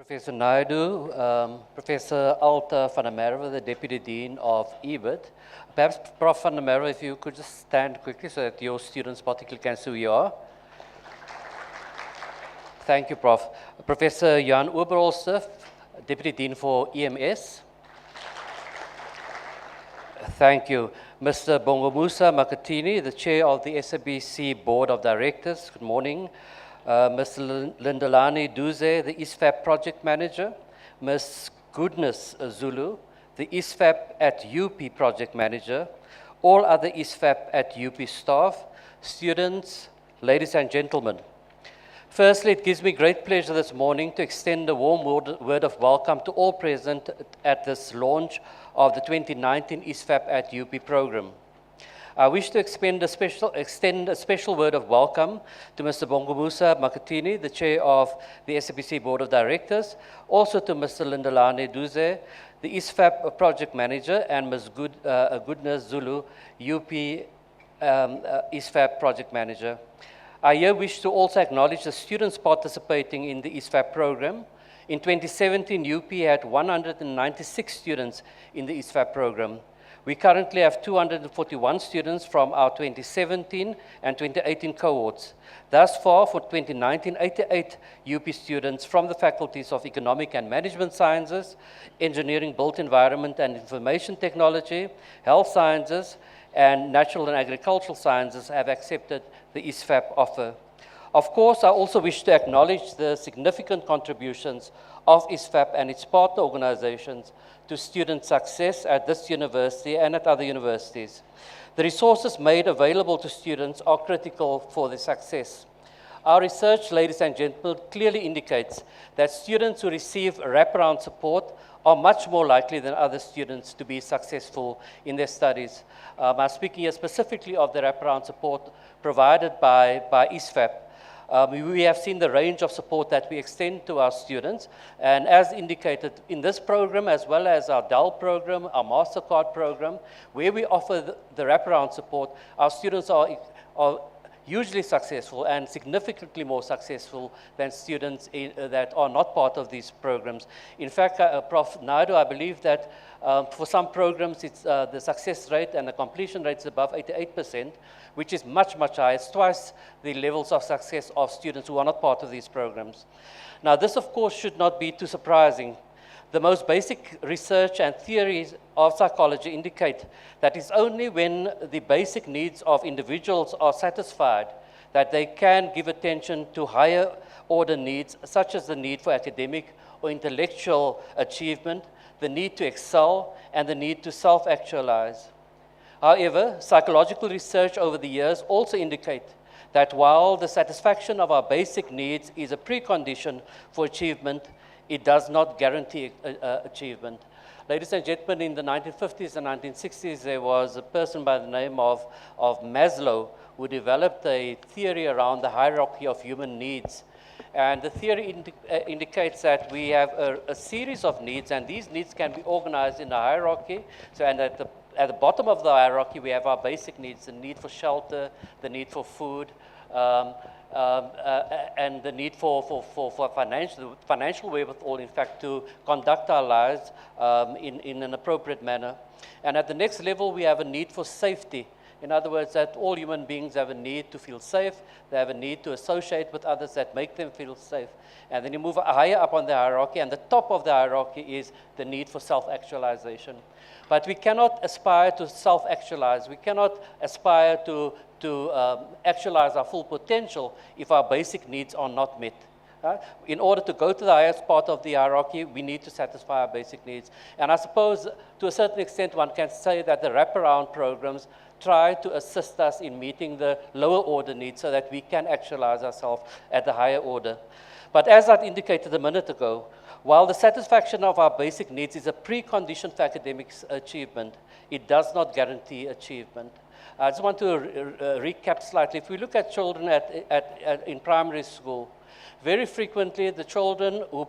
Professor Naidu, Professor Alta van der Merwe, the Deputy Dean of EBIT. Perhaps, Prof. van der Merwe, if you could just stand quickly so that your students particularly can see who you are. Thank you, Prof. Professor Jan Oberholzer, Deputy Dean for EMS. Thank you. Mr. Bongomusa Makatini, the Chair of the SABC Board of Directors. Good morning. Mr. Lindelani Duze, the ISFAP Project Manager. Ms. Goodness Zulu, the ISFAP at UP Project Manager. All other ISFAP at UP staff, students, ladies and gentlemen. Firstly, it gives me great pleasure this morning to extend a warm word of welcome to all present at this launch of the 2019 ISFAP at UP program. I wish to extend a special word of welcome to Mr. Bongomusa Makatini, the Chair of the SABC Board of Directors, also to Mr. Lindelani Duze, the ISFAP Project Manager, and Ms. Goodness Zulu, UP ISFAP Project Manager. I here wish to also acknowledge the students participating in the ISFAP program. In 2017, UP had 196 students in the ISFAP program. We currently have 241 students from our 2017 and 2018 cohorts. Thus far, for 2019, 88 UP students from the faculties of Economic and Management Sciences, Engineering, Built Environment and Information Technology, Health Sciences, and Natural and Agricultural Sciences have accepted the ISFAP offer. Of course, I also wish to acknowledge the significant contributions of ISFAP and its partner organizations to student success at this university and at other universities. The resources made available to students are critical for their success. Our research, ladies and gentlemen, clearly indicates that students who receive wraparound support are much more likely than other students to be successful in their studies. I'm speaking here specifically of the wraparound support provided by ISFAP. We have seen the range of support that we extend to our students, and as indicated in this program, as well as our DEL program, our MasterCard program, where we offer the wraparound support, our students are hugely successful and significantly more successful than students that are not part of these programs. In fact, Prof. Naidu, I believe that for some programs, it's the success rate and the completion rate is above 88%, which is much, much higher. It's twice the levels of success of students who are not part of these programs. Now, this, of course, should not be too surprising. The most basic research and theories of psychology indicate that it's only when the basic needs of individuals are satisfied that they can give attention to higher order needs, such as the need for academic or intellectual achievement, the need to excel, and the need to self-actualize. However, psychological research over the years also indicate that while the satisfaction of our basic needs is a precondition for achievement, it does not guarantee achievement. Ladies and gentlemen, in the 1950s and 1960s, there was a person by the name of Maslow who developed a theory around the hierarchy of human needs. And the theory indicates that we have a series of needs, and these needs can be organized in a hierarchy. So, and at the bottom of the hierarchy, we have our basic needs: the need for shelter, the need for food, and the need for financial wherewithal, in fact, to conduct our lives in an appropriate manner. And at the next level, we have a need for safety. In other words, that all human beings have a need to feel safe. They have a need to associate with others that make them feel safe. And then you move higher up on the hierarchy, and the top of the hierarchy is the need for self-actualization. But we cannot aspire to self-actualize. We cannot aspire to actualize our full potential if our basic needs are not met. In order to go to the highest part of the hierarchy, we need to satisfy our basic needs. And I suppose, to a certain extent, one can say that the wraparound programs try to assist us in meeting the lower order needs so that we can actualize ourselves at the higher order. But as I indicated a minute ago, while the satisfaction of our basic needs is a precondition for academic achievement, it does not guarantee achievement. I just want to recap slightly. If we look at children in primary school, Very frequently, the children who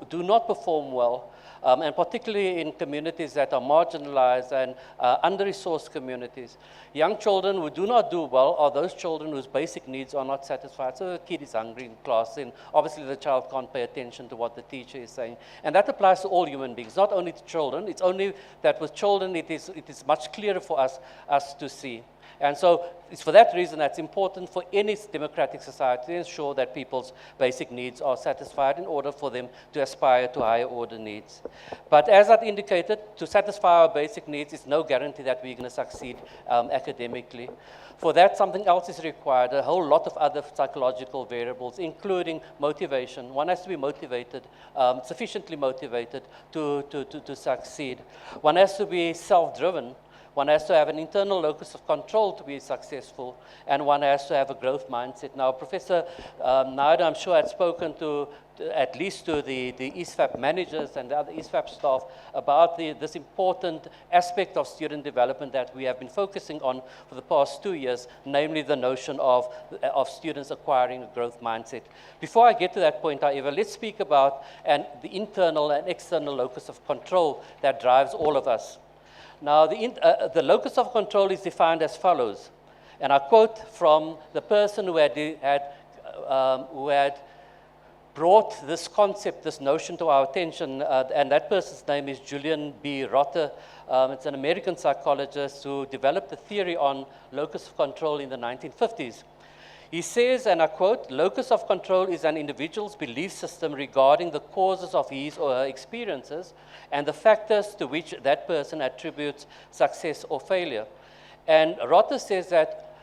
do not perform well, and particularly in communities that are marginalized and under-resourced communities. Young children who do not do well are those children whose basic needs are not satisfied. So the kid is hungry in class, and obviously the child can't pay attention to what the teacher is saying. And that applies to all human beings, not only to children. It's only that with children it is much clearer for us to see. And so it's for that reason that's important for any democratic society to ensure that people's basic needs are satisfied in order for them to aspire to higher order needs. But as I've indicated, to satisfy our basic needs is no guarantee that we're going to succeed academically. For that, something else is required, a whole lot of other psychological variables, including motivation. One has to be motivated, sufficiently motivated to succeed. One has to be self-driven. One has to have an internal locus of control to be successful, and one has to have a growth mindset. Now, Professor Naida, I'm sure, had spoken at least to the ISFAP managers and the other ISFAP staff about this important aspect of student development that we have been focusing on for the past 2 years, namely the notion of students acquiring a growth mindset. Before I get to that point, however, let's speak about the internal and external locus of control that drives all of us. Now, the locus of control is defined as follows, and I quote from the person who had brought this concept, this notion to our attention, and that person's name is Julian B. Rotter. It's an American psychologist who developed the theory on locus of control in the 1950s. He says, and I quote, "Locus of control is an individual's belief system regarding the causes of his or her experiences and the factors to which that person attributes success or failure." And Rotter says that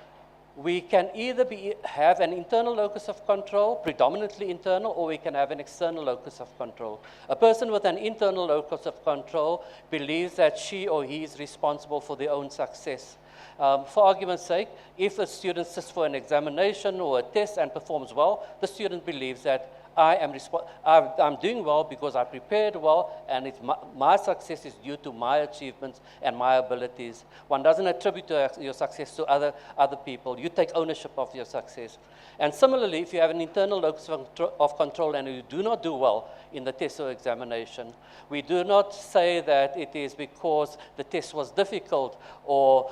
we can either have an internal locus of control, predominantly internal, or we can have an external locus of control. A person with an internal locus of control believes that she or he is responsible for their own success. For argument's sake, if a student sits for an examination or a test and performs well, the student believes that I'm doing well because I prepared well, and my success is due to my achievements and my abilities. One doesn't attribute your success to other people. You take ownership of your success. And similarly, if you have an internal locus of control and you do not do well in the test or examination, we do not say that it is because the test was difficult or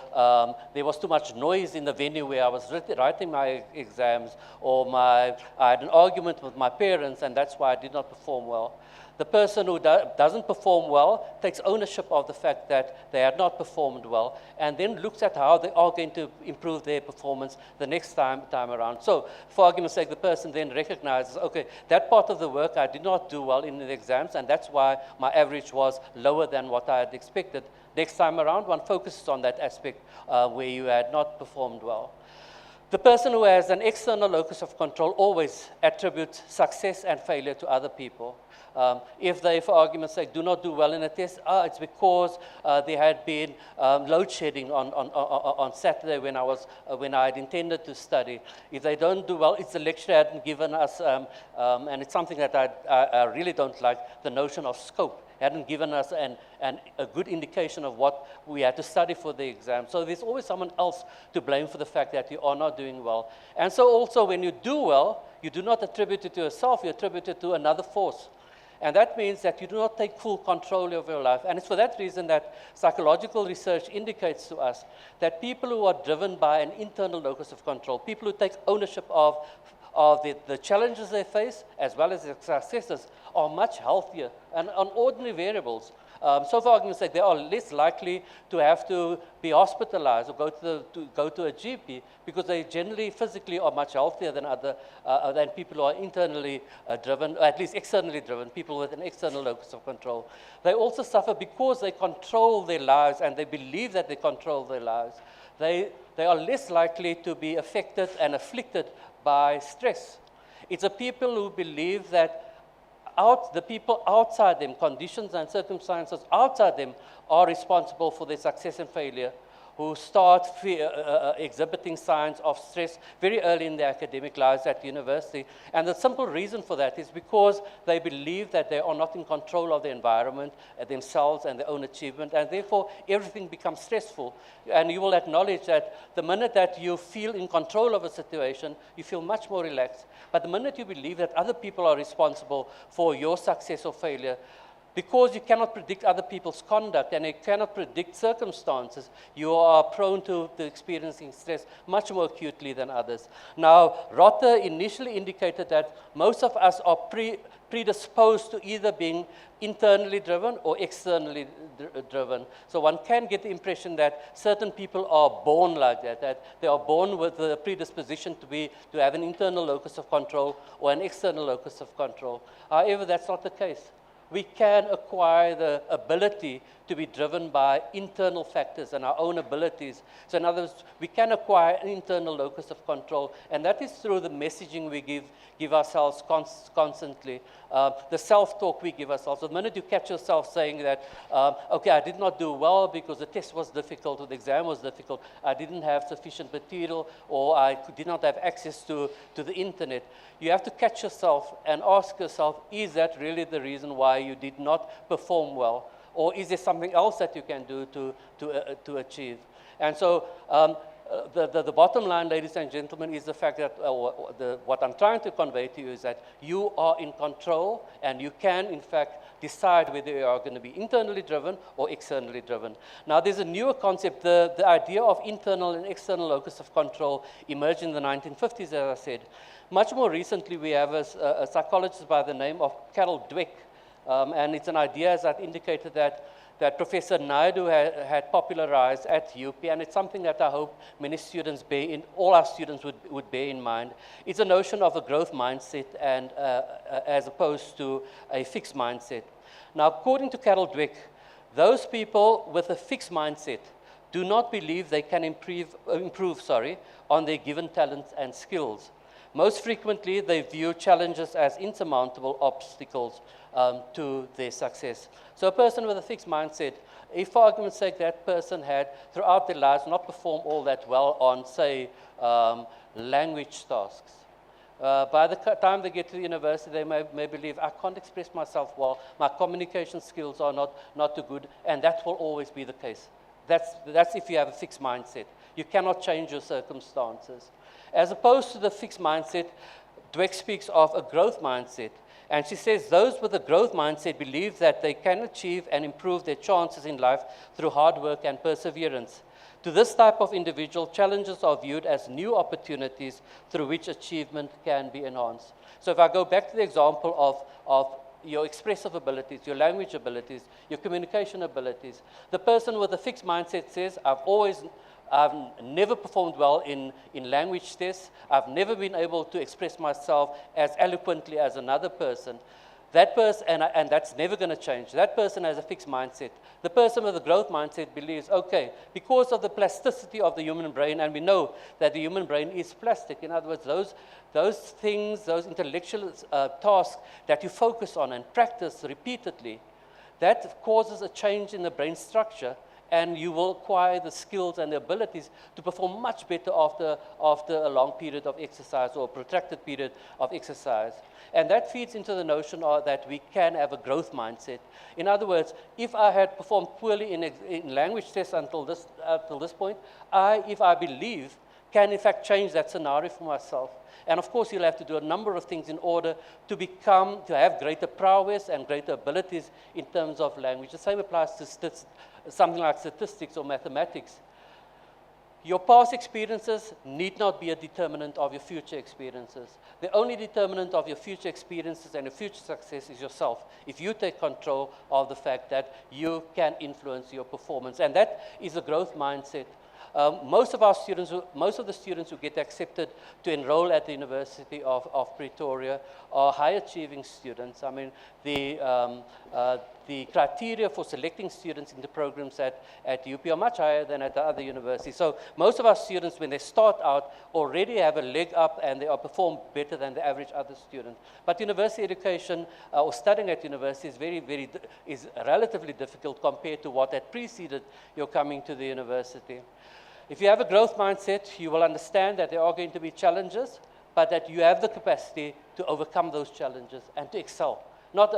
there was too much noise in the venue where I was writing my exams, or I had an argument with my parents and that's why I did not perform well. The person who doesn't perform well takes ownership of the fact that they had not performed well, and then looks at how they are going to improve their performance the next time around. So, for argument's sake, the person then recognizes, okay, that part of the work I did not do well in the exams, and that's why my average was lower than what I had expected. Next time around, one focuses on that aspect where you had not performed well. The person who has an external locus of control always attributes success and failure to other people. If they, for argument's sake, do not do well in a test, it's because there had been load shedding on Saturday when I had intended to study. If they don't do well, it's the lecturer hadn't given us, and it's something that I really don't like, the notion of scope. Hadn't given us a good indication of what we had to study for the exam. So there's always someone else to blame for the fact that you are not doing well. And so also when you do well, you do not attribute it to yourself, you attribute it to another force. And that means that you do not take full control of your life. And it's for that reason that psychological research indicates to us that people who are driven by an internal locus of control, people who take ownership of the challenges they face as well as their successes, are much healthier and on ordinary variables. So for argument's sake, they are less likely to have to be hospitalized or go to a GP because they generally physically are much healthier than people who are internally driven, or at least externally driven, people with an external locus of control. They also suffer because they control their lives and they believe that they control their lives. They are less likely to be affected and afflicted by stress. It's a people who believe that the people outside them, conditions and circumstances outside them, are responsible for their success and failure, who start exhibiting signs of stress very early in their academic lives at university. And the simple reason for that is because they believe that they are not in control of the environment, themselves and their own achievement, and therefore everything becomes stressful. And you will acknowledge that the minute that you feel in control of a situation, you feel much more relaxed. But the minute you believe that other people are responsible for your success or failure, because you cannot predict other people's conduct and you cannot predict circumstances, you are prone to experiencing stress much more acutely than others. Now, Rotter initially indicated that most of us are predisposed to either being internally driven or externally driven. So one can get the impression that certain people are born like that they are born with the predisposition to have an internal locus of control or an external locus of control. However, that's not the case. We can acquire the ability to be driven by internal factors and our own abilities. So in other words, we can acquire an internal locus of control, and that is through the messaging we give ourselves constantly, the self-talk we give ourselves. So the minute you catch yourself saying that, okay, I did not do well because the test was difficult or the exam was difficult, I didn't have sufficient material, or I did not have access to the internet, you have to catch yourself and ask yourself, is that really the reason why you did not perform well? Or is there something else that you can do to achieve? And so the bottom line, ladies and gentlemen, is the fact that what I'm trying to convey to you is that you are in control and you can, in fact, decide whether you are going to be internally driven or externally driven. Now, there's a newer concept. The idea of internal and external locus of control emerged in the 1950s, as I said. Much more recently, we have a psychologist by the name of Carol Dweck, and it's an idea, as I've indicated, that Professor Naidu had popularized at UP, and it's something that I hope many students all our students would bear in mind. It's a notion of a growth mindset and as opposed to a fixed mindset. Now, according to Carol Dweck, those people with a fixed mindset do not believe they can improve on their given talents and skills. Most frequently, they view challenges as insurmountable obstacles to their success. So a person with a fixed mindset, if for argument's sake that person had throughout their lives not performed all that well on, say, language tasks, by the time they get to the university, they may believe, I can't express myself well, my communication skills are not too good, and that will always be the case. That's if you have a fixed mindset. You cannot change your circumstances. As opposed to the fixed mindset, Dweck speaks of a growth mindset. And she says those with a growth mindset believe that they can achieve and improve their chances in life through hard work and perseverance. To this type of individual, challenges are viewed as new opportunities through which achievement can be enhanced. So if I go back to the example of your expressive abilities, your language abilities, your communication abilities, the person with a fixed mindset says, I've never performed well in language tests. I've never been able to express myself as eloquently as another person. That person, and that's never going to change. That person has a fixed mindset. The person with a growth mindset believes, okay, because of the plasticity of the human brain, and we know that the human brain is plastic. In other words, those things, those intellectual tasks that you focus on and practice repeatedly, that causes a change in the brain structure, and you will acquire the skills and the abilities to perform much better after a long period of exercise or a protracted period of exercise. And that feeds into the notion that we can have a growth mindset. In other words, if I had performed poorly in language tests until this point, if I believe, can in fact change that scenario for myself. And of course, you'll have to do a number of things in order to have greater prowess and greater abilities in terms of language. The same applies to something like statistics or mathematics. Your past experiences need not be a determinant of your future experiences. The only determinant of your future experiences and your future success is yourself, if you take control of the fact that you can influence your performance. And that is a growth mindset. Most of the students who get accepted to enroll at the University of Pretoria are high-achieving students. I mean, the criteria for selecting students in the programs at UP are much higher than at the other universities. So most of our students, when they start out, already have a leg up and they perform better than the average other student. But university education or studying at university is relatively difficult compared to what had preceded your coming to the university. If you have a growth mindset, you will understand that there are going to be challenges, but that you have the capacity to overcome those challenges and to excel. Not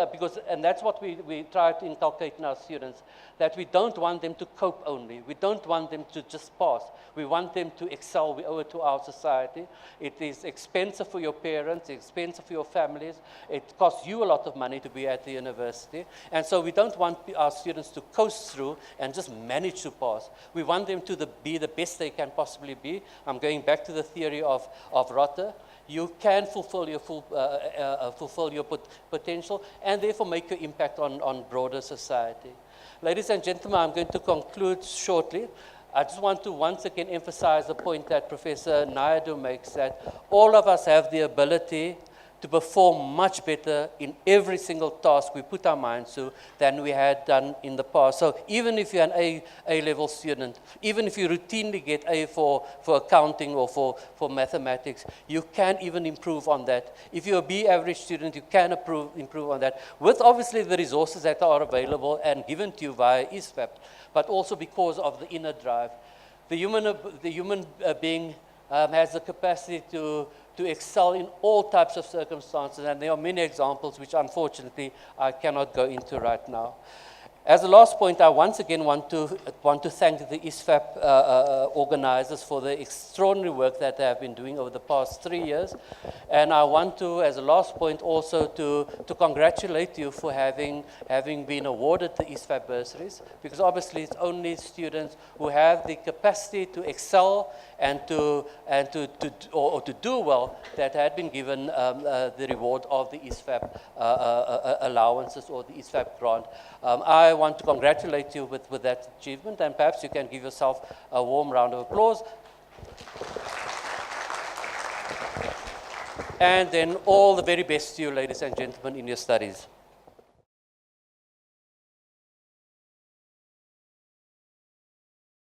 and that's what we try to inculcate in our students, that we don't want them to cope only. We don't want them to just pass. We want them to excel. We owe it to our society. It is expensive for your parents, it's expensive for your families. It costs you a lot of money to be at the university. And so we don't want our students to coast through and just manage to pass. We want them to be the best they can possibly be. I'm going back to the theory of Rotter. You can fulfill your potential and therefore make your impact on broader society. Ladies and gentlemen, I'm going to conclude shortly. I just want to once again emphasize the point that Professor Naidu makes, that all of us have the ability to perform much better in every single task we put our minds to than we had done in the past. So even if you're an A-level student, even if you routinely get A for accounting or for mathematics, you can even improve on that. If you're a B-average student, you can improve on that, with obviously the resources that are available and given to you via ISFAP, but also because of the inner drive. The human being has the capacity to excel in all types of circumstances, and there are many examples which unfortunately I cannot go into right now. As a last point, I once again want to thank the ISFAP organizers for the extraordinary work that they have been doing over the past 3 years. And I want to, as a last point, also to congratulate you for having been awarded the ISFAP bursaries, because obviously it's only students who have the capacity to excel and to do well that had been given the reward of the ISFAP allowances or the ISFAP grant. I want to congratulate you with that achievement, and perhaps you can give yourself a warm round of applause. And then all the very best to you, ladies and gentlemen, in your studies.